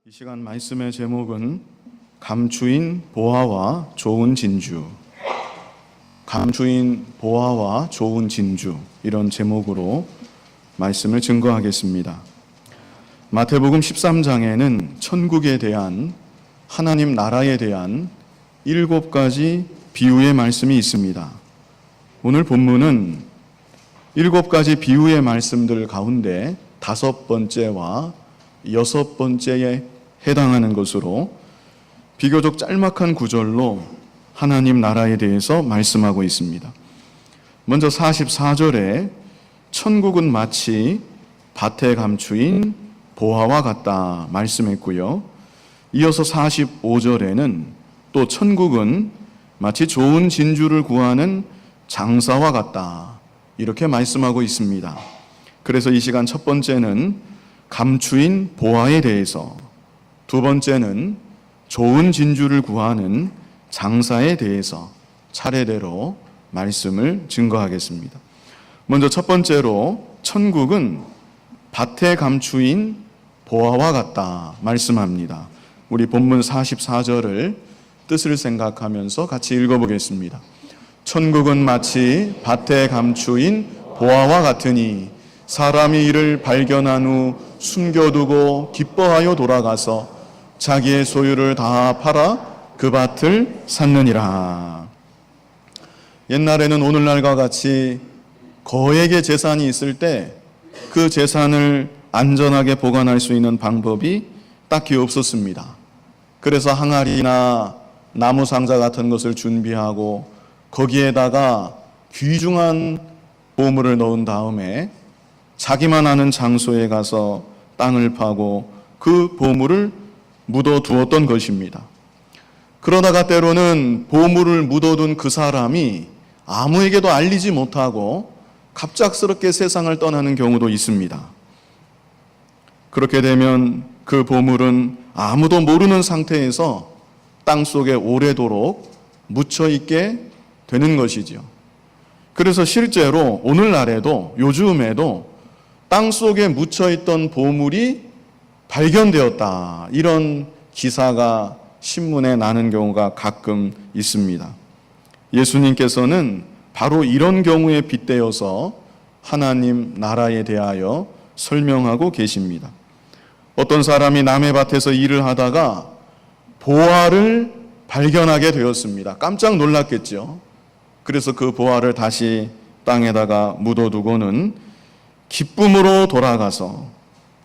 이 시간 말씀의 제목은 감추인 보화와 좋은 진주. 감추인 보화와 좋은 진주, 이런 제목으로 말씀을 증거하겠습니다. 마태복음 13장에는 천국에 대한, 하나님 나라에 대한 7가지 비유의 말씀이 있습니다. 오늘 본문은 7가지 비유의 말씀들 가운데 5번째와 6번째에 해당하는 것으로 비교적 짤막한 구절로 하나님 나라에 대해서 말씀하고 있습니다. 먼저 44절에 천국은 마치 밭에 감추인 보화와 같다 말씀했고요. 이어서 45절에는 또 천국은 마치 좋은 진주를 구하는 장사와 같다 이렇게 말씀하고 있습니다. 그래서 이 시간 첫 번째는 감추인 보화에 대해서, 두 번째는 좋은 진주를 구하는 장사에 대해서 차례대로 말씀을 증거하겠습니다. 먼저 첫 번째로 천국은 밭에 감추인 보화와 같다 말씀합니다. 우리 본문 44절을 뜻을 생각하면서 같이 읽어보겠습니다. 천국은 마치 밭에 감추인 보화와 같으니 사람이 이를 발견한 후 숨겨두고 기뻐하여 돌아가서 자기의 소유를 다 팔아 그 밭을 샀느니라. 옛날에는 오늘날과 같이 거액의 재산이 있을 때 그 재산을 안전하게 보관할 수 있는 방법이 딱히 없었습니다. 그래서 항아리나 나무 상자 같은 것을 준비하고 거기에다가 귀중한 보물을 넣은 다음에 자기만 아는 장소에 가서 땅을 파고 그 보물을 묻어두었던 것입니다. 그러다가 때로는 보물을 묻어둔 그 사람이 아무에게도 알리지 못하고 갑작스럽게 세상을 떠나는 경우도 있습니다. 그렇게 되면 그 보물은 아무도 모르는 상태에서 땅속에 오래도록 묻혀있게 되는 것이죠. 그래서 실제로 오늘날에도, 요즘에도 땅속에 묻혀있던 보물이 발견되었다, 이런 기사가 신문에 나는 경우가 가끔 있습니다. 예수님께서는 바로 이런 경우에 빗대어서 하나님 나라에 대하여 설명하고 계십니다. 어떤 사람이 남의 밭에서 일을 하다가 보화를 발견하게 되었습니다. 깜짝 놀랐겠죠. 그래서 그 보화를 다시 땅에다가 묻어두고는 기쁨으로 돌아가서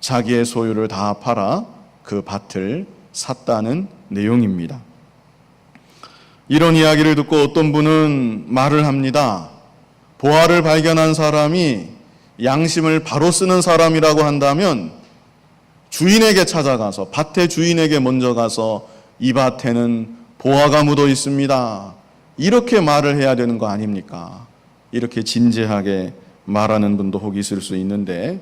자기의 소유를 다 팔아 그 밭을 샀다는 내용입니다. 이런 이야기를 듣고 어떤 분은 말을 합니다. 보화를 발견한 사람이 양심을 바로 쓰는 사람이라고 한다면 주인에게 찾아가서, 밭의 주인에게 먼저 가서 이 밭에는 보화가 묻어 있습니다, 이렇게 말을 해야 되는 거 아닙니까? 이렇게 진지하게 말하는 분도 혹 있을 수 있는데,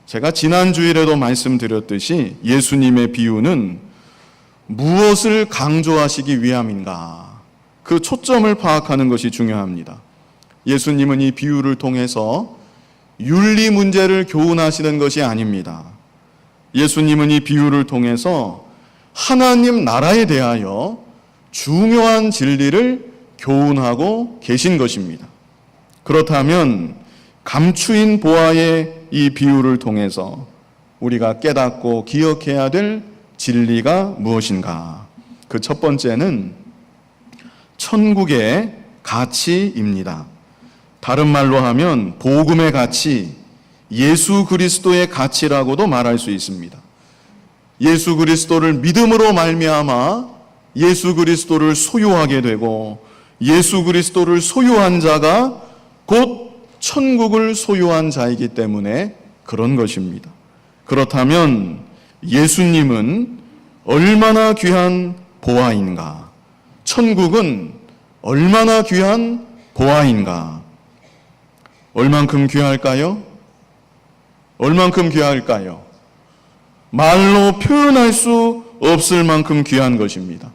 제가 지난 주일에도 말씀드렸듯이 예수님의 비유는 무엇을 강조하시기 위함인가, 그 초점을 파악하는 것이 중요합니다. 예수님은 이 비유를 통해서 윤리 문제를 교훈하시는 것이 아닙니다. 예수님은 이 비유를 통해서 하나님 나라에 대하여 중요한 진리를 교훈하고 계신 것입니다. 그렇다면 감추인 보화의 이 비유를 통해서 우리가 깨닫고 기억해야 될 진리가 무엇인가? 그 첫 번째는 천국의 가치입니다. 다른 말로 하면 복음의 가치, 예수 그리스도의 가치라고도 말할 수 있습니다. 예수 그리스도를 믿음으로 말미암아 예수 그리스도를 소유하게 되고, 예수 그리스도를 소유한 자가 곧 천국을 소유한 자이기 때문에 그런 것입니다. 그렇다면 예수님은 얼마나 귀한 보화인가? 천국은 얼마나 귀한 보화인가? 얼만큼 귀할까요? 얼만큼 귀할까요? 말로 표현할 수 없을 만큼 귀한 것입니다.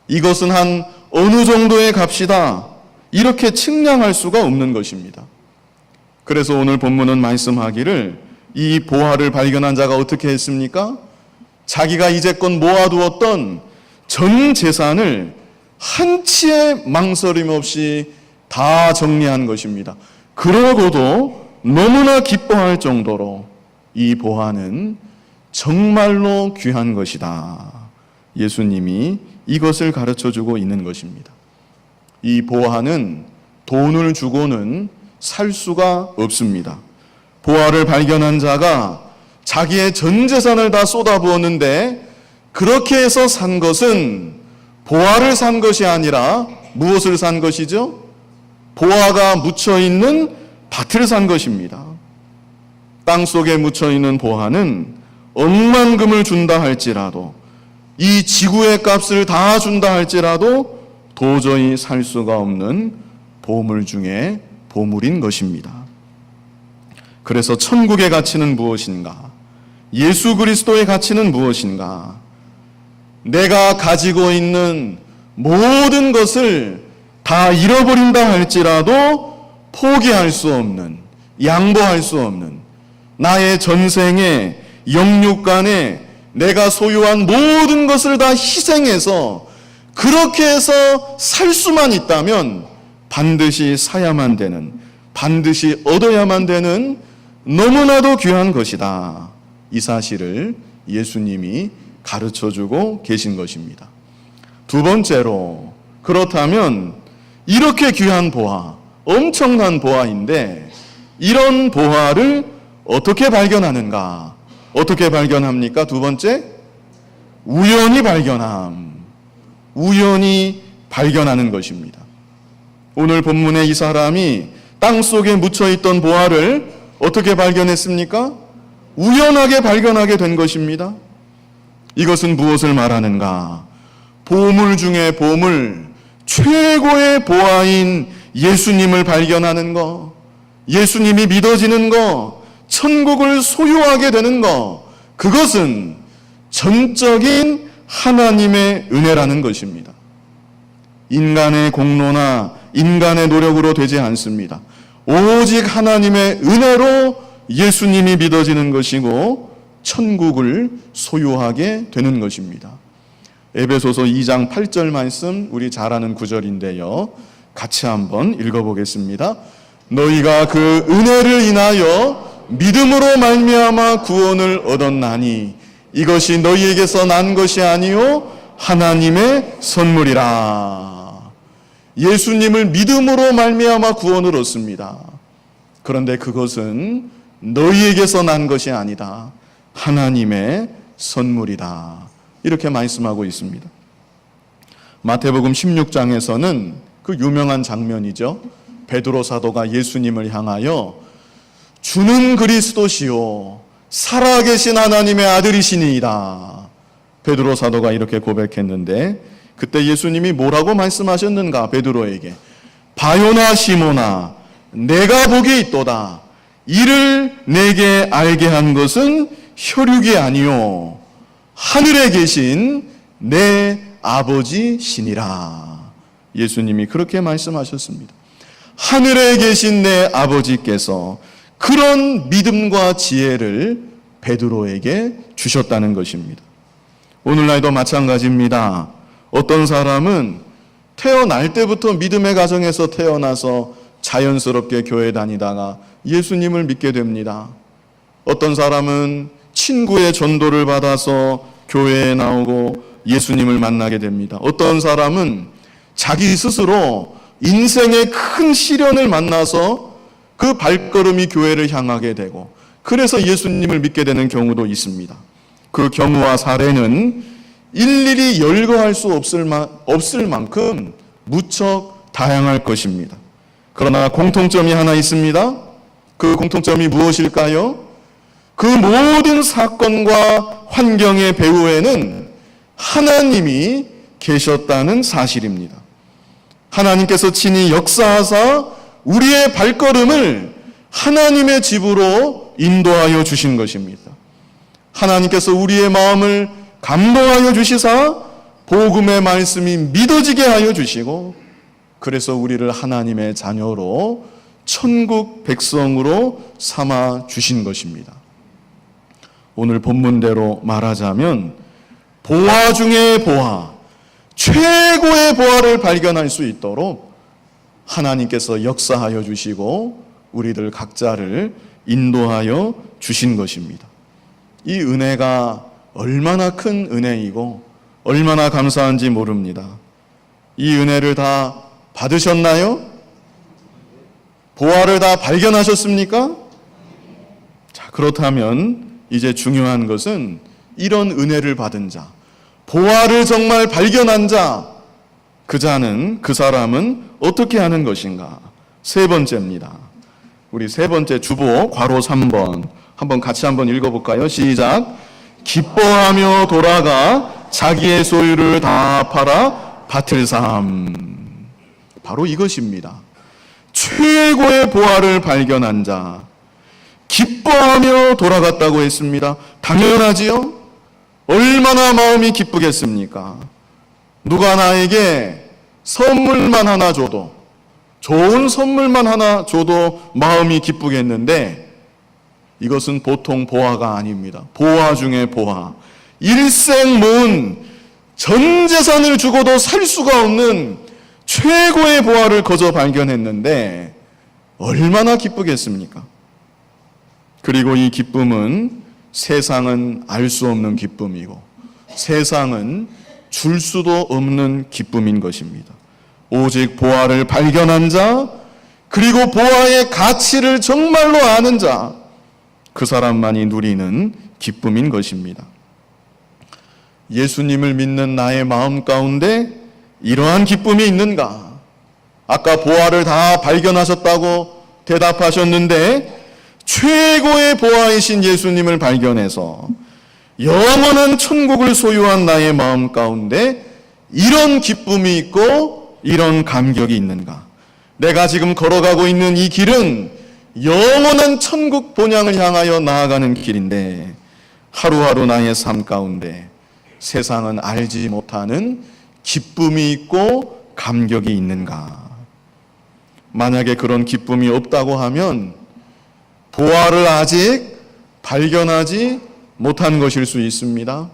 이것은 한 어느 정도의 값이다, 이렇게 측량할 수가 없는 것입니다. 그래서 오늘 본문은 말씀하기를 이 보화를 발견한 자가 어떻게 했습니까? 자기가 이제껏 모아두었던 전 재산을 한치의 망설임 없이 다 정리한 것입니다. 그러고도 너무나 기뻐할 정도로 이 보화는 정말로 귀한 것이다. 예수님이 이것을 가르쳐주고 있는 것입니다. 이 보화는 돈을 주고는 살 수가 없습니다. 보화를 발견한 자가 자기의 전 재산을 다 쏟아부었는데 그렇게 해서 산 것은 보화를 산 것이 아니라 무엇을 산 것이죠? 보화가 묻혀있는 밭을 산 것입니다. 땅속에 묻혀있는 보화는 억만금을 준다 할지라도, 이 지구의 값을 다 준다 할지라도 도저히 살 수가 없는 보물 중에 보물인 것입니다. 그래서 천국의 가치는 무엇인가? 예수 그리스도의 가치는 무엇인가? 내가 가지고 있는 모든 것을 다 잃어버린다 할지라도 포기할 수 없는, 양보할 수 없는, 나의 전생에 영육간에 내가 소유한 모든 것을 다 희생해서 그렇게 해서 살 수만 있다면 반드시 사야만 되는, 반드시 얻어야만 되는 너무나도 귀한 것이다. 이 사실을 예수님이 가르쳐주고 계신 것입니다. 두 번째로, 그렇다면 이렇게 귀한 보화, 엄청난 보화인데 이런 보화를 어떻게 발견하는가? 어떻게 발견합니까? 두 번째, 우연히 발견함. 우연히 발견하는 것입니다. 오늘 본문의 이 사람이 땅속에 묻혀있던 보화를 어떻게 발견했습니까? 우연하게 발견하게 된 것입니다. 이것은 무엇을 말하는가? 보물 중에 보물, 최고의 보화인 예수님을 발견하는 것, 예수님이 믿어지는 것, 천국을 소유하게 되는 것, 그것은 전적인 하나님의 은혜라는 것입니다. 인간의 공로나 인간의 노력으로 되지 않습니다. 오직 하나님의 은혜로 예수님이 믿어지는 것이고 천국을 소유하게 되는 것입니다. 에베소서 2장 8절 말씀, 우리 잘 아는 구절인데요. 같이 한번 읽어보겠습니다. 너희가 그 은혜를 인하여 믿음으로 말미암아 구원을 얻었나니 이것이 너희에게서 난 것이 아니요 하나님의 선물이라. 예수님을 믿음으로 말미암아 구원을 얻습니다. 그런데 그것은 너희에게서 난 것이 아니다. 하나님의 선물이다. 이렇게 말씀하고 있습니다. 마태복음 16장에서는 그 유명한 장면이죠. 베드로 사도가 예수님을 향하여 주는 그리스도시요 살아계신 하나님의 아들이시니이다. 베드로 사도가 이렇게 고백했는데 그때 예수님이 뭐라고 말씀하셨는가? 베드로에게 바요나 시모나 내가 복이 있도다. 이를 내게 알게 한 것은 혈육이 아니요 하늘에 계신 내 아버지시니라. 예수님이 그렇게 말씀하셨습니다. 하늘에 계신 내 아버지께서 그런 믿음과 지혜를 베드로에게 주셨다는 것입니다. 오늘날도 마찬가지입니다. 어떤 사람은 태어날 때부터 믿음의 가정에서 태어나서 자연스럽게 교회 다니다가 예수님을 믿게 됩니다. 어떤 사람은 친구의 전도를 받아서 교회에 나오고 예수님을 만나게 됩니다. 어떤 사람은 자기 스스로 인생의 큰 시련을 만나서 그 발걸음이 교회를 향하게 되고 그래서 예수님을 믿게 되는 경우도 있습니다. 그 경우와 사례는 일일이 열거할 수 없을 만큼 무척 다양할 것입니다. 그러나 공통점이 하나 있습니다. 그 공통점이 무엇일까요? 그 모든 사건과 환경의 배후에는 하나님이 계셨다는 사실입니다. 하나님께서 친히 역사하사 우리의 발걸음을 하나님의 집으로 인도하여 주신 것입니다. 하나님께서 우리의 마음을 감동하여 주시사 복음의 말씀이 믿어지게 하여 주시고 그래서 우리를 하나님의 자녀로 천국 백성으로 삼아 주신 것입니다. 오늘 본문대로 말하자면 보화 중의 보화, 최고의 보화를 발견할 수 있도록 하나님께서 역사하여 주시고 우리들 각자를 인도하여 주신 것입니다. 이 은혜가 얼마나 큰 은혜이고 얼마나 감사한지 모릅니다. 이 은혜를 다 받으셨나요? 보화를 다 발견하셨습니까? 자, 그렇다면 이제 중요한 것은 이런 은혜를 받은 자, 보화를 정말 발견한 자, 그 자는, 그 사람은 어떻게 하는 것인가? 세 번째입니다. 우리 세 번째 주보 괄호 3번 한번 같이 한번 읽어볼까요? 시작. 기뻐하며 돌아가 자기의 소유를 다 팔아 밭을 삼. 바로 이것입니다. 최고의 보화를 발견한 자, 기뻐하며 돌아갔다고 했습니다. 당연하지요? 얼마나 마음이 기쁘겠습니까? 누가 나에게 선물만 하나 줘도, 좋은 선물만 하나 줘도 마음이 기쁘겠는데, 이것은 보통 보화가 아닙니다. 보화 중에 보화. 일생 모은 전 재산을 주고도 살 수가 없는 최고의 보화를 거저 발견했는데 얼마나 기쁘겠습니까? 그리고 이 기쁨은 세상은 알 수 없는 기쁨이고 세상은 줄 수도 없는 기쁨인 것입니다. 오직 보화를 발견한 자, 그리고 보화의 가치를 정말로 아는 자, 그 사람만이 누리는 기쁨인 것입니다. 예수님을 믿는 나의 마음 가운데 이러한 기쁨이 있는가? 아까 보화를 다 발견하셨다고 대답하셨는데 최고의 보화이신 예수님을 발견해서 영원한 천국을 소유한 나의 마음 가운데 이런 기쁨이 있고 이런 감격이 있는가? 내가 지금 걸어가고 있는 이 길은 영원한 천국 본향을 향하여 나아가는 길인데 하루하루 나의 삶 가운데 세상은 알지 못하는 기쁨이 있고 감격이 있는가? 만약에 그런 기쁨이 없다고 하면 보화를 아직 발견하지 못한 것일 수 있습니다.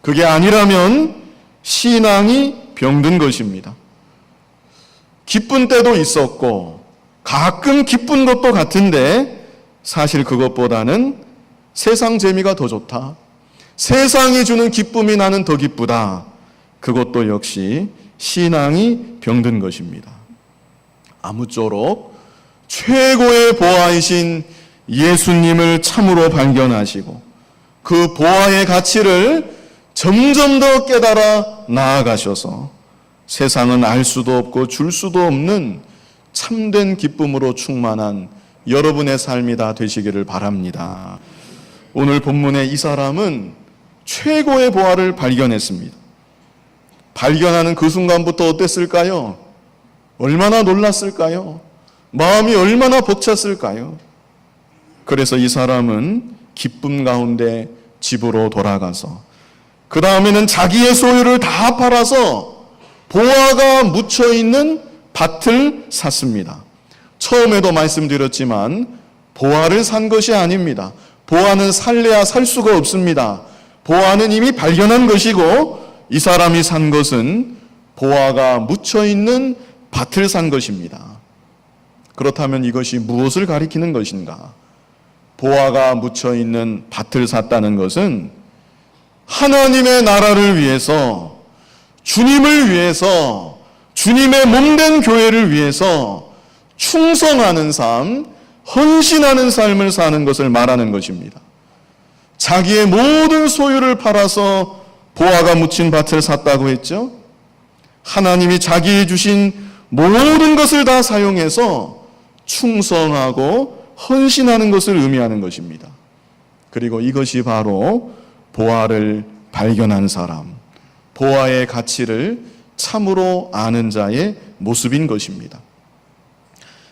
그게 아니라면 신앙이 병든 것입니다. 기쁜 때도 있었고 가끔 기쁜 것도 같은데 사실 그것보다는 세상 재미가 더 좋다. 세상이 주는 기쁨이 나는 더 기쁘다. 그것도 역시 신앙이 병든 것입니다. 아무쪼록 최고의 보화이신 예수님을 참으로 발견하시고 그 보화의 가치를 점점 더 깨달아 나아가셔서 세상은 알 수도 없고 줄 수도 없는 참된 기쁨으로 충만한 여러분의 삶이 다 되시기를 바랍니다. 오늘 본문의 이 사람은 최고의 보화를 발견했습니다. 발견하는 그 순간부터 어땠을까요? 얼마나 놀랐을까요? 마음이 얼마나 벅찼을까요? 그래서 이 사람은 기쁨 가운데 집으로 돌아가서 그 다음에는 자기의 소유를 다 팔아서 보화가 묻혀있는 밭을 샀습니다. 처음에도 말씀드렸지만 보화를 산 것이 아닙니다. 보화는 살래야 살 수가 없습니다. 보화는 이미 발견한 것이고 이 사람이 산 것은 보화가 묻혀있는 밭을 산 것입니다. 그렇다면 이것이 무엇을 가리키는 것인가? 보화가 묻혀있는 밭을 샀다는 것은 하나님의 나라를 위해서, 주님을 위해서, 주님의 몸된 교회를 위해서 충성하는 삶, 헌신하는 삶을 사는 것을 말하는 것입니다. 자기의 모든 소유를 팔아서 보화가 묻힌 밭을 샀다고 했죠. 하나님이 자기의 주신 모든 것을 다 사용해서 충성하고 헌신하는 것을 의미하는 것입니다. 그리고 이것이 바로 보화를 발견한 사람, 보화의 가치를 참으로 아는 자의 모습인 것입니다.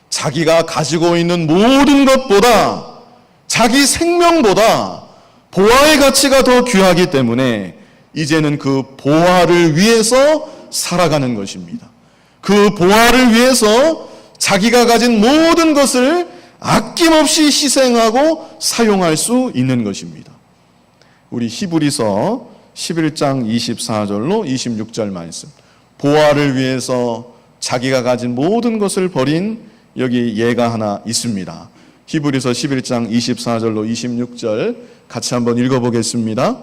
자기가 가지고 있는 모든 것보다, 자기 생명보다 보화의 가치가 더 귀하기 때문에 이제는 그 보화를 위해서 살아가는 것입니다. 그 보화를 위해서 자기가 가진 모든 것을 아낌없이 희생하고 사용할 수 있는 것입니다. 우리 히브리서 11장 24절로 26절 말씀. 보화를 위해서 자기가 가진 모든 것을 버린 여기 예가 하나 있습니다. 히브리서 11장 24절로 26절 같이 한번 읽어보겠습니다.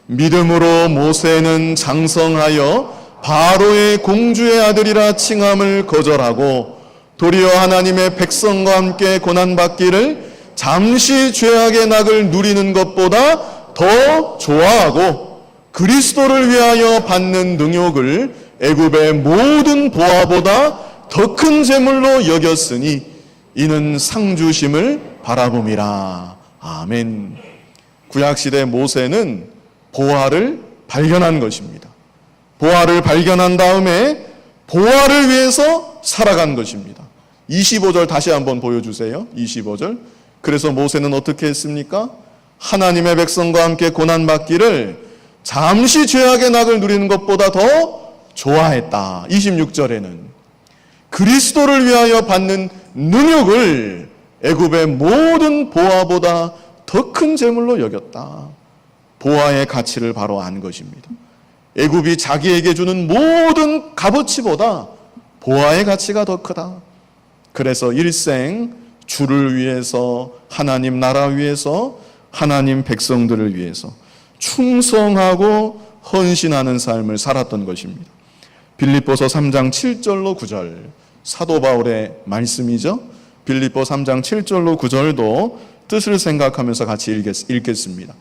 믿음으로 모세는 장성하여 바로의 공주의 아들이라 칭함을 거절하고 도리어 하나님의 백성과 함께 고난받기를 잠시 죄악의 낙을 누리는 것보다 더 좋아하고 그리스도를 위하여 받는 능욕을 애굽의 모든 보화보다 더 큰 재물로 여겼으니 이는 상주심을 바라봄이라. 아멘. 구약시대 모세는 보화를 발견한 것입니다. 보화를 발견한 다음에 보화를 위해서 살아간 것입니다. 25절 다시 한번 보여주세요. 25절. 그래서 모세는 어떻게 했습니까? 하나님의 백성과 함께 고난받기를 잠시 죄악의 낙을 누리는 것보다 더 좋아했다. 26절에는 그리스도를 위하여 받는 능욕을 애굽의 모든 보화보다 더 큰 재물로 여겼다. 보화의 가치를 바로 안 것입니다. 애굽이 자기에게 주는 모든 값어치보다 보화의 가치가 더 크다. 그래서 일생 주를 위해서, 하나님 나라 위해서, 하나님 백성들을 위해서 충성하고 헌신하는 삶을 살았던 것입니다. 빌립보서 3장 7절로 9절 사도 바울의 말씀이죠. 빌립보 3장 7절로 9절도 뜻을 생각하면서 같이 읽겠습니다.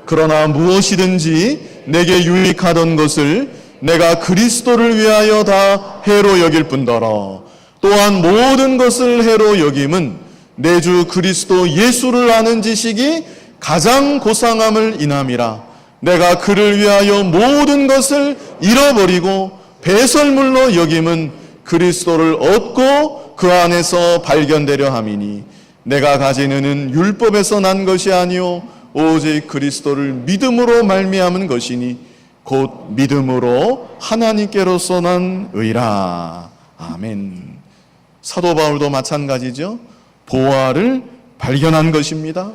그러나 무엇이든지 내게 유익하던 것을 내가 그리스도를 위하여 다 해로 여길 뿐더러 또한 모든 것을 해로 여김은 내 주 그리스도 예수를 아는 지식이 가장 고상함을 인함이라. 내가 그를 위하여 모든 것을 잃어버리고 배설물로 여김은 그리스도를 얻고 그 안에서 발견되려 함이니 내가 가진 은은 율법에서 난 것이 아니요 오직 그리스도를 믿음으로 말미암은 것이니 곧 믿음으로 하나님께로서 난 의라. 아멘. 사도 바울도 마찬가지죠. 보화를 발견한 것입니다.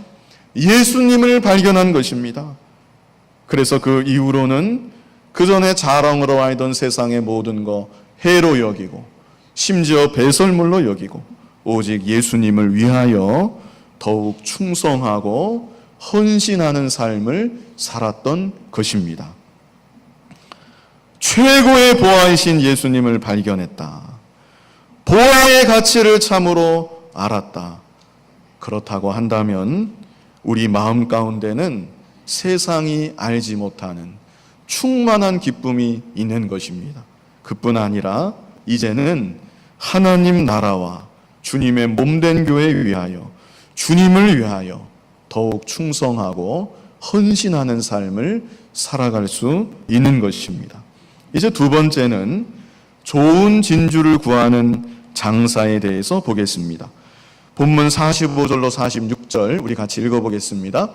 예수님을 발견한 것입니다. 그래서 그 이후로는 그 전에 자랑으로 알던 세상의 모든 거 해로 여기고 심지어 배설물로 여기고 오직 예수님을 위하여 더욱 충성하고 헌신하는 삶을 살았던 것입니다. 최고의 보화이신 예수님을 발견했다. 보화의 가치를 참으로 알았다. 그렇다고 한다면 우리 마음 가운데는 세상이 알지 못하는 충만한 기쁨이 있는 것입니다. 그뿐 아니라 이제는 하나님 나라와 주님의 몸된 교회를 위하여 주님을 위하여 더욱 충성하고 헌신하는 삶을 살아갈 수 있는 것입니다. 이제 두 번째는 좋은 진주를 구하는 장사에 대해서 보겠습니다. 본문 45절로 46절 우리 같이 읽어보겠습니다.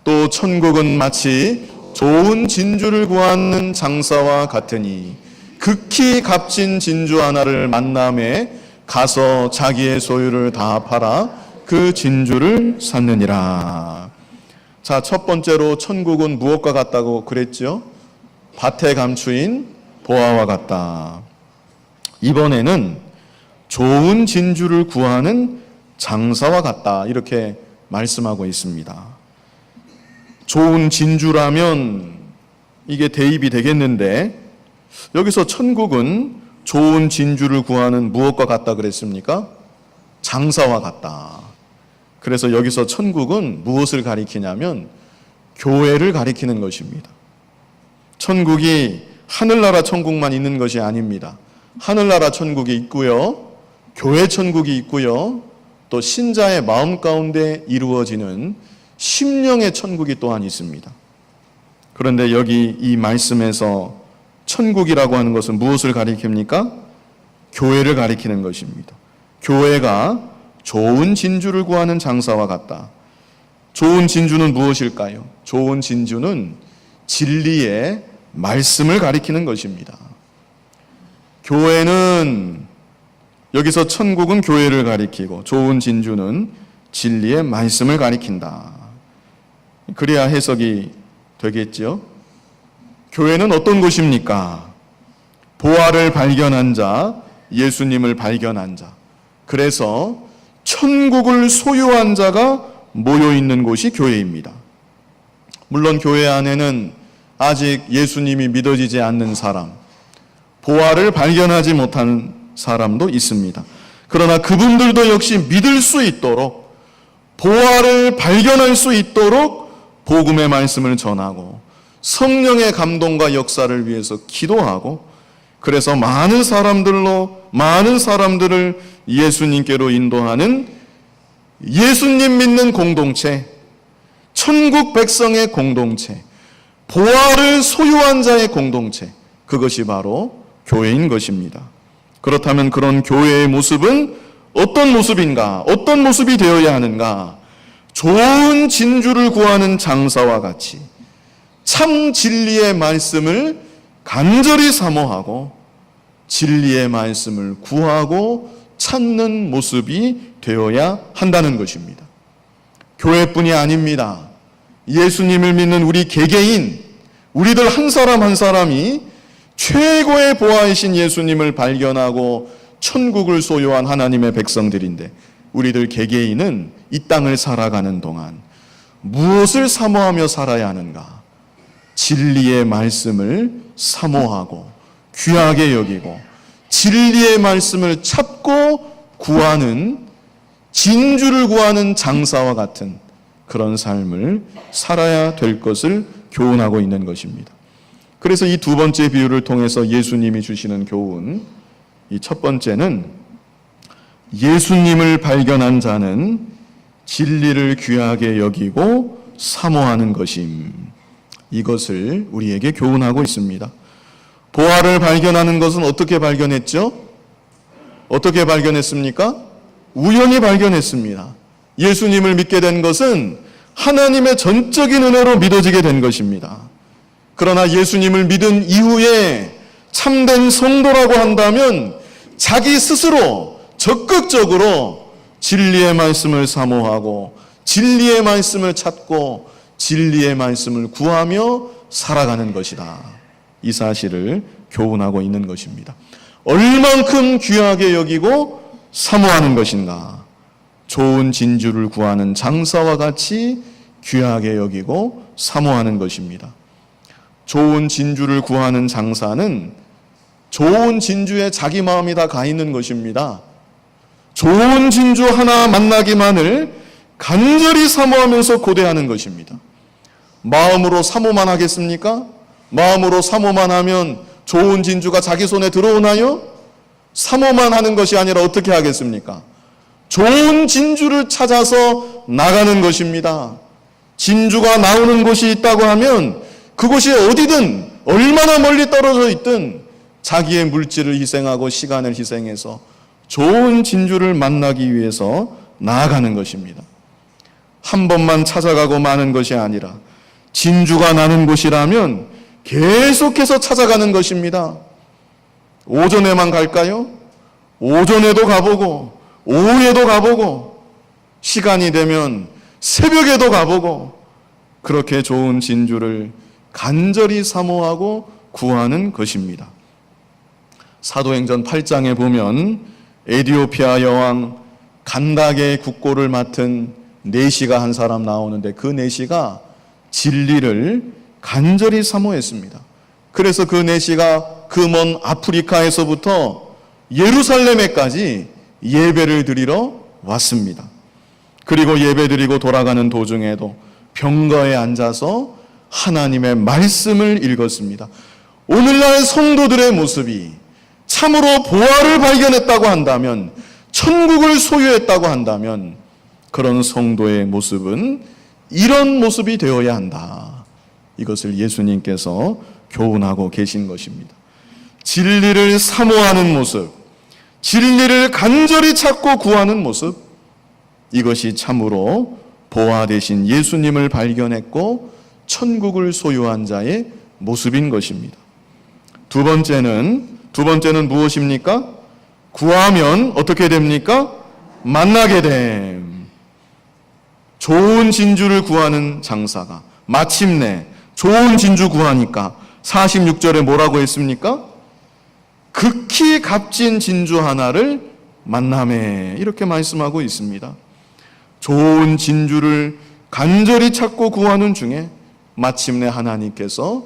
또 천국은 마치 좋은 진주를 구하는 장사와 같으니 극히 값진 진주 하나를 만남에 가서 자기의 소유를 다 팔아 그 진주를 샀느니라. 자, 첫 번째로 천국은 무엇과 같다고 그랬죠? 밭에 감추인 보화와 같다. 이번에는 좋은 진주를 구하는 장사와 같다. 이렇게 말씀하고 있습니다. 좋은 진주라면 이게 대입이 되겠는데 여기서 천국은 좋은 진주를 구하는 무엇과 같다 그랬습니까? 장사와 같다. 그래서 여기서 천국은 무엇을 가리키냐면 교회를 가리키는 것입니다. 천국이 하늘나라 천국만 있는 것이 아닙니다. 하늘나라 천국이 있고요. 교회 천국이 있고요. 또 신자의 마음 가운데 이루어지는 심령의 천국이 또한 있습니다. 그런데 여기 이 말씀에서 천국이라고 하는 것은 무엇을 가리킵니까? 교회를 가리키는 것입니다. 교회가 좋은 진주를 구하는 장사와 같다. 좋은 진주는 무엇일까요? 좋은 진주는 진리의 말씀을 가리키는 것입니다. 교회는 여기서 천국은 교회를 가리키고 좋은 진주는 진리의 말씀을 가리킨다. 그래야 해석이 되겠죠? 교회는 어떤 곳입니까? 보화를 발견한 자, 예수님을 발견한 자. 그래서 천국을 소유한 자가 모여 있는 곳이 교회입니다. 물론 교회 안에는 아직 예수님이 믿어지지 않는 사람, 보화를 발견하지 못한 사람도 있습니다. 그러나 그분들도 역시 믿을 수 있도록, 보화를 발견할 수 있도록 복음의 말씀을 전하고 성령의 감동과 역사를 위해서 기도하고, 그래서 많은 사람들을 예수님께로 인도하는 예수님 믿는 공동체, 천국 백성의 공동체, 보화를 소유한 자의 공동체, 그것이 바로 교회인 것입니다. 그렇다면 그런 교회의 모습은 어떤 모습인가? 어떤 모습이 되어야 하는가? 좋은 진주를 구하는 장사와 같이 참 진리의 말씀을 간절히 사모하고 진리의 말씀을 구하고 찾는 모습이 되어야 한다는 것입니다. 교회뿐이 아닙니다. 예수님을 믿는 우리 개개인, 우리들 한 사람 한 사람이 최고의 보화이신 예수님을 발견하고 천국을 소유한 하나님의 백성들인데, 우리들 개개인은 이 땅을 살아가는 동안 무엇을 사모하며 살아야 하는가? 진리의 말씀을 사모하고 귀하게 여기고 진리의 말씀을 찾고 구하는, 진주를 구하는 장사와 같은 그런 삶을 살아야 될 것을 교훈하고 있는 것입니다. 그래서 이 두 번째 비유를 통해서 예수님이 주시는 교훈, 이 첫 번째는 예수님을 발견한 자는 진리를 귀하게 여기고 사모하는 것임, 이것을 우리에게 교훈하고 있습니다. 보화를 발견하는 것은 어떻게 발견했죠? 어떻게 발견했습니까? 우연히 발견했습니다. 예수님을 믿게 된 것은 하나님의 전적인 은혜로 믿어지게 된 것입니다. 그러나 예수님을 믿은 이후에 참된 성도라고 한다면 자기 스스로 적극적으로 진리의 말씀을 사모하고 진리의 말씀을 찾고 진리의 말씀을 구하며 살아가는 것이다. 이 사실을 교훈하고 있는 것입니다. 얼만큼 귀하게 여기고 사모하는 것인가? 좋은 진주를 구하는 장사와 같이 귀하게 여기고 사모하는 것입니다. 좋은 진주를 구하는 장사는 좋은 진주에 자기 마음이 다 가 있는 것입니다. 좋은 진주 하나 만나기만을 간절히 사모하면서 고대하는 것입니다. 마음으로 사모만 하겠습니까? 마음으로 사모만 하면 좋은 진주가 자기 손에 들어오나요? 사모만 하는 것이 아니라 어떻게 하겠습니까? 좋은 진주를 찾아서 나가는 것입니다. 진주가 나오는 곳이 있다고 하면 그곳이 어디든 얼마나 멀리 떨어져 있든 자기의 물질을 희생하고 시간을 희생해서 좋은 진주를 만나기 위해서 나아가는 것입니다. 한 번만 찾아가고 마는 것이 아니라 진주가 나는 곳이라면 계속해서 찾아가는 것입니다. 오전에만 갈까요? 오전에도 가보고 오후에도 가보고 시간이 되면 새벽에도 가보고 그렇게 좋은 진주를 간절히 사모하고 구하는 것입니다. 사도행전 8장에 보면 에디오피아 여왕 간닥의 국고를 맡은 내시가 한 사람 나오는데 그 내시가 진리를 간절히 사모했습니다. 그래서 그 내시가 그 먼 아프리카에서부터 예루살렘에까지 예배를 드리러 왔습니다. 그리고 예배 드리고 돌아가는 도중에도 병거에 앉아서 하나님의 말씀을 읽었습니다. 오늘날 성도들의 모습이 참으로 보화를 발견했다고 한다면, 천국을 소유했다고 한다면 그런 성도의 모습은 이런 모습이 되어야 한다. 이것을 예수님께서 교훈하고 계신 것입니다. 진리를 사모하는 모습, 진리를 간절히 찾고 구하는 모습, 이것이 참으로 보화 되신 예수님을 발견했고 천국을 소유한 자의 모습인 것입니다. 두 번째는 무엇입니까? 구하면 어떻게 됩니까? 만나게 됨. 좋은 진주를 구하는 장사가 마침내 좋은 진주 구하니까 46절에 뭐라고 했습니까? 극히 값진 진주 하나를 만나매, 이렇게 말씀하고 있습니다. 좋은 진주를 간절히 찾고 구하는 중에 마침내 하나님께서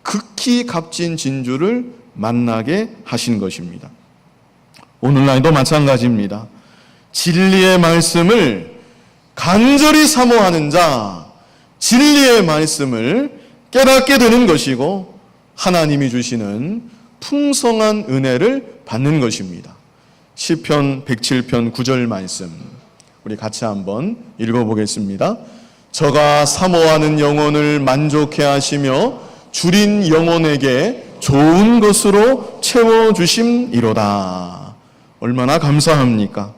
극히 값진 진주를 만나게 하신 것입니다. 오늘날도 마찬가지입니다. 진리의 말씀을 간절히 사모하는 자, 진리의 말씀을 깨닫게 되는 것이고 하나님이 주시는 풍성한 은혜를 받는 것입니다. 시편 107편 9절 말씀 우리 같이 한번 읽어보겠습니다. 저가 사모하는 영혼을 만족해 하시며 줄인 영혼에게 좋은 것으로 채워주심이로다. 얼마나 감사합니까?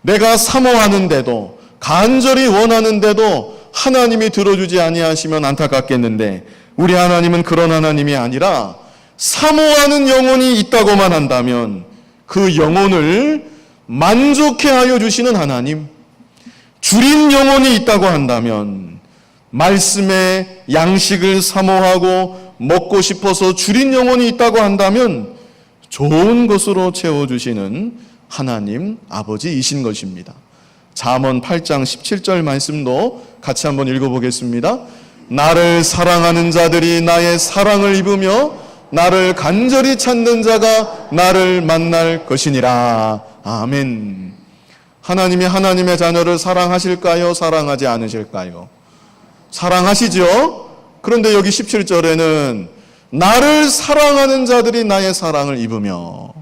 내가 사모하는데도, 간절히 원하는데도 하나님이 들어주지 아니하시면 안타깝겠는데, 우리 하나님은 그런 하나님이 아니라 사모하는 영혼이 있다고만 한다면 그 영혼을 만족해 하여 주시는 하나님, 줄인 영혼이 있다고 한다면 말씀의 양식을 사모하고 먹고 싶어서 줄인 영혼이 있다고 한다면 좋은 것으로 채워주시는 하나님 아버지이신 것입니다. 잠언 8장 17절 말씀도 같이 한번 읽어보겠습니다. 나를 사랑하는 자들이 나의 사랑을 입으며 나를 간절히 찾는 자가 나를 만날 것이니라. 아멘. 하나님이 하나님의 자녀를 사랑하실까요? 사랑하지 않으실까요? 사랑하시죠? 그런데 여기 17절에는 나를 사랑하는 자들이 나의 사랑을 입으며,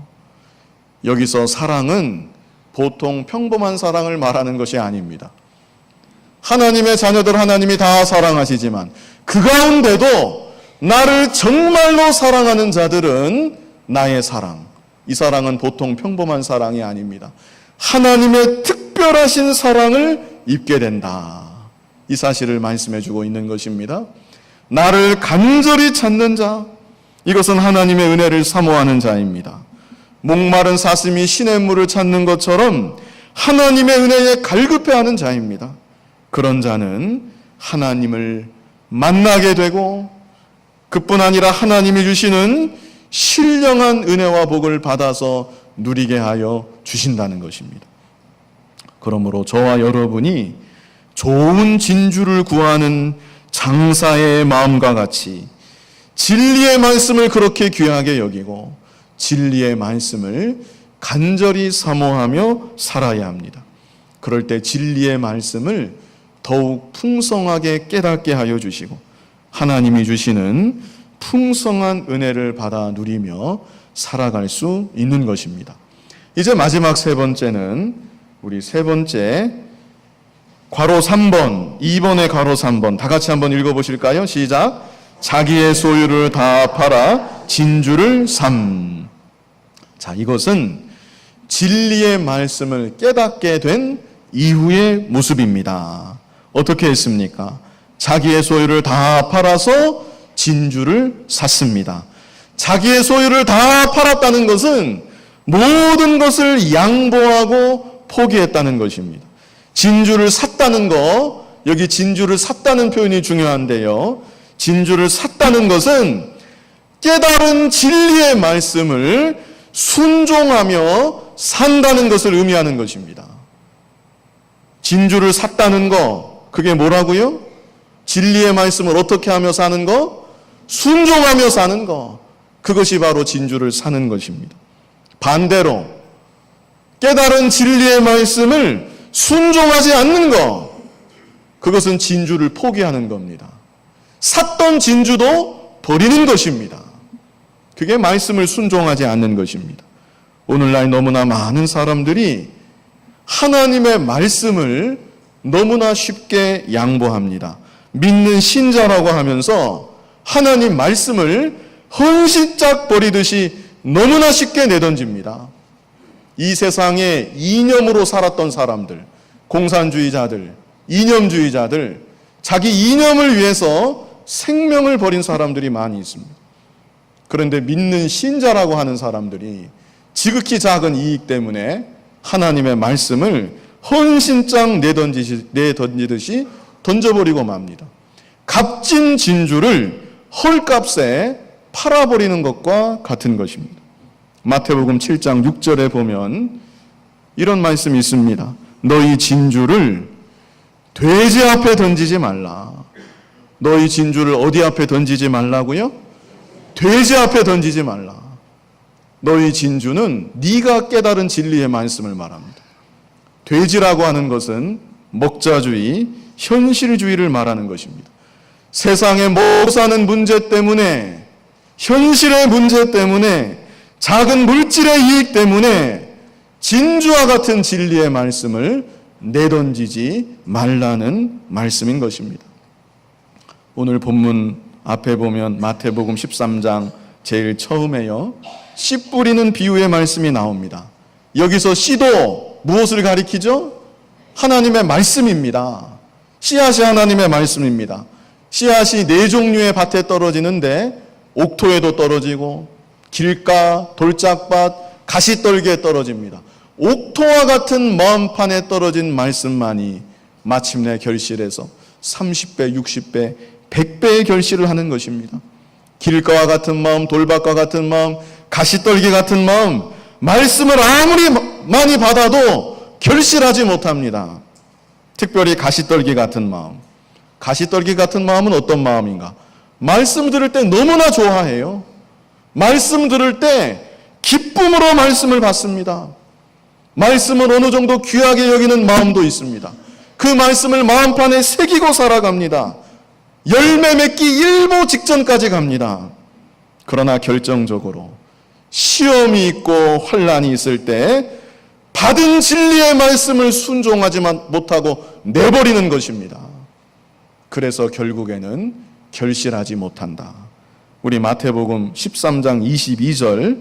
여기서 사랑은 보통 평범한 사랑을 말하는 것이 아닙니다. 하나님의 자녀들 하나님이 다 사랑하시지만 그 가운데도 나를 정말로 사랑하는 자들은 나의 사랑, 이 사랑은 보통 평범한 사랑이 아닙니다. 하나님의 특별하신 사랑을 입게 된다. 이 사실을 말씀해 주고 있는 것입니다. 나를 간절히 찾는 자, 이것은 하나님의 은혜를 사모하는 자입니다. 목마른 사슴이 시냇물을 찾는 것처럼 하나님의 은혜에 갈급해하는 자입니다. 그런 자는 하나님을 만나게 되고 그뿐 아니라 하나님이 주시는 신령한 은혜와 복을 받아서 누리게 하여 주신다는 것입니다. 그러므로 저와 여러분이 좋은 진주를 구하는 장사의 마음과 같이 진리의 말씀을 그렇게 귀하게 여기고 진리의 말씀을 간절히 사모하며 살아야 합니다. 그럴 때 진리의 말씀을 더욱 풍성하게 깨닫게 하여 주시고 하나님이 주시는 풍성한 은혜를 받아 누리며 살아갈 수 있는 것입니다. 이제 마지막 세 번째는 우리 세 번째 괄호 3번, 2번의 괄호 3번 다 같이 한번 읽어보실까요? 시작. 자기의 소유를 다 팔아 진주를 삼. 자, 이것은 진리의 말씀을 깨닫게 된 이후의 모습입니다. 어떻게 했습니까? 자기의 소유를 다 팔아서 진주를 샀습니다. 자기의 소유를 다 팔았다는 것은 모든 것을 양보하고 포기했다는 것입니다. 진주를 샀다는 거, 여기 진주를 샀다는 표현이 중요한데요. 진주를 샀다는 것은 깨달은 진리의 말씀을 순종하며 산다는 것을 의미하는 것입니다. 진주를 샀다는 거, 그게 뭐라고요? 진리의 말씀을 어떻게 하며 사는 거? 순종하며 사는 거. 그것이 바로 진주를 사는 것입니다. 반대로 깨달은 진리의 말씀을 순종하지 않는 것, 그것은 진주를 포기하는 겁니다. 샀던 진주도 버리는 것입니다. 그게 말씀을 순종하지 않는 것입니다. 오늘날 너무나 많은 사람들이 하나님의 말씀을 너무나 쉽게 양보합니다. 믿는 신자라고 하면서 하나님 말씀을 헌신짝 버리듯이 너무나 쉽게 내던집니다. 이 세상에 이념으로 살았던 사람들, 공산주의자들, 이념주의자들, 자기 이념을 위해서 생명을 버린 사람들이 많이 있습니다. 그런데 믿는 신자라고 하는 사람들이 지극히 작은 이익 때문에 하나님의 말씀을 헌신짝 내던지듯이 던져버리고 맙니다. 값진 진주를 헐값에 팔아버리는 것과 같은 것입니다. 마태복음 7장 6절에 보면 이런 말씀이 있습니다. 너희 진주를 돼지 앞에 던지지 말라. 너희 진주를 어디 앞에 던지지 말라고요? 돼지 앞에 던지지 말라. 너희 진주는 네가 깨달은 진리의 말씀을 말합니다. 돼지라고 하는 것은 먹자주의, 현실주의를 말하는 것입니다. 세상에 먹고 사는 문제 때문에, 현실의 문제 때문에, 작은 물질의 이익 때문에 진주와 같은 진리의 말씀을 내던지지 말라는 말씀인 것입니다. 오늘 본문 앞에 보면 마태복음 13장 제일 처음에요, 씨 뿌리는 비유의 말씀이 나옵니다. 여기서 씨도 무엇을 가리키죠? 하나님의 말씀입니다. 씨앗이 하나님의 말씀입니다. 씨앗이 네 종류의 밭에 떨어지는데 옥토에도 떨어지고 길가, 돌짝밭, 가시떨기에 떨어집니다. 옥토와 같은 마음판에 떨어진 말씀만이 마침내 결실해서 30배, 60배, 100배의 결실을 하는 것입니다. 길가와 같은 마음, 돌밭과 같은 마음, 가시떨기 같은 마음, 말씀을 아무리 많이 받아도 결실하지 못합니다. 특별히 가시떨기 같은 마음. 가시떨기 같은 마음은 어떤 마음인가? 말씀 들을 때 너무나 좋아해요. 말씀 들을 때 기쁨으로 말씀을 받습니다. 말씀을 어느 정도 귀하게 여기는 마음도 있습니다. 그 말씀을 마음판에 새기고 살아갑니다. 열매 맺기 일보 직전까지 갑니다. 그러나 결정적으로 시험이 있고 환난이 있을 때 받은 진리의 말씀을 순종하지만 못하고 내버리는 것입니다. 그래서 결국에는 결실하지 못한다. 우리 마태복음 13장 22절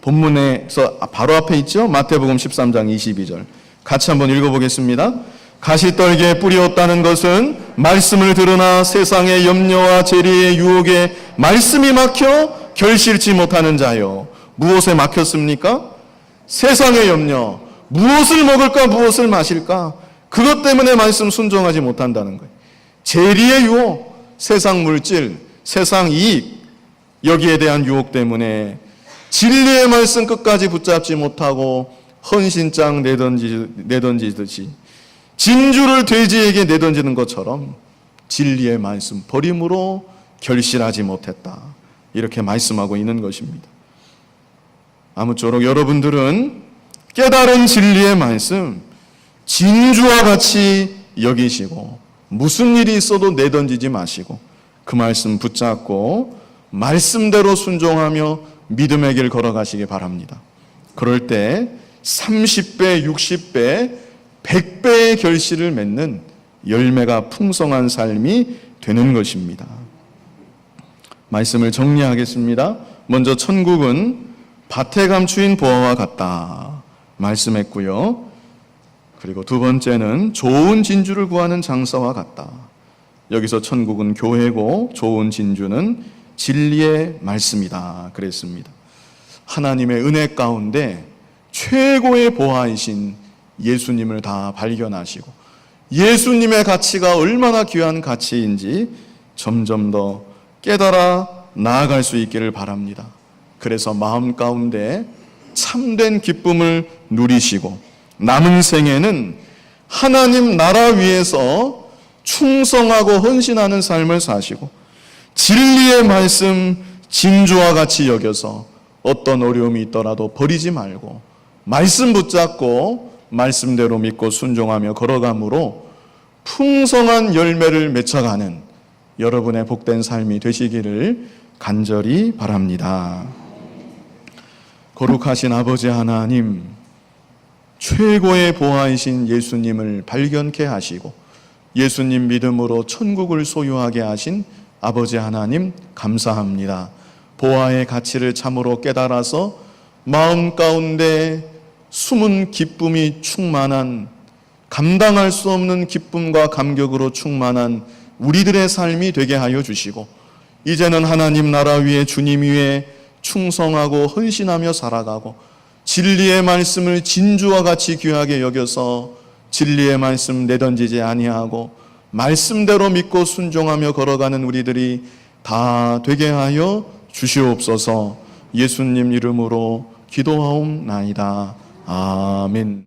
본문에서 바로 앞에 있죠? 마태복음 13장 22절 같이 한번 읽어보겠습니다. 가시떨기에 뿌리 없다는 것은 말씀을 들으나 세상의 염려와 재리의 유혹에 말씀이 막혀 결실치 못하는 자요. 무엇에 막혔습니까? 세상의 염려, 무엇을 먹을까 무엇을 마실까, 그것 때문에 말씀 순종하지 못한다는 거예요. 재리의 유혹, 세상 물질, 세상 이익, 여기에 대한 유혹 때문에 진리의 말씀 끝까지 붙잡지 못하고 헌신장 내던지듯이 진주를 돼지에게 내던지는 것처럼 진리의 말씀 버림으로 결실하지 못했다. 이렇게 말씀하고 있는 것입니다. 아무쪼록 여러분들은 깨달은 진리의 말씀 진주와 같이 여기시고 무슨 일이 있어도 내던지지 마시고 그 말씀 붙잡고 말씀대로 순종하며 믿음의 길 걸어가시기 바랍니다. 그럴 때 30배, 60배, 100배의 결실을 맺는 열매가 풍성한 삶이 되는 것입니다. 말씀을 정리하겠습니다. 먼저 천국은 밭에 감추인 보화와 같다 말씀했고요. 그리고 두 번째는 좋은 진주를 구하는 장사와 같다. 여기서 천국은 교회고 좋은 진주는 진리의 말씀이다 그랬습니다. 하나님의 은혜 가운데 최고의 보화이신 예수님을 다 발견하시고 예수님의 가치가 얼마나 귀한 가치인지 점점 더 깨달아 나아갈 수 있기를 바랍니다. 그래서 마음 가운데 참된 기쁨을 누리시고 남은 생에는 하나님 나라 위해서 충성하고 헌신하는 삶을 사시고 진리의 말씀 진주와 같이 여겨서 어떤 어려움이 있더라도 버리지 말고 말씀 붙잡고 말씀대로 믿고 순종하며 걸어감으로 풍성한 열매를 맺어가는 여러분의 복된 삶이 되시기를 간절히 바랍니다. 거룩하신 아버지 하나님, 최고의 보화이신 예수님을 발견케 하시고 예수님 믿음으로 천국을 소유하게 하신 아버지 하나님 감사합니다. 보화의 가치를 참으로 깨달아서 마음 가운데 숨은 기쁨이 충만한, 감당할 수 없는 기쁨과 감격으로 충만한 우리들의 삶이 되게 하여 주시고 이제는 하나님 나라 위에 주님 위에 충성하고 헌신하며 살아가고 진리의 말씀을 진주와 같이 귀하게 여겨서 진리의 말씀 내던지지 아니하고 말씀대로 믿고 순종하며 걸어가는 우리들이 다 되게 하여 주시옵소서. 예수님 이름으로 기도하옵나이다. 아멘.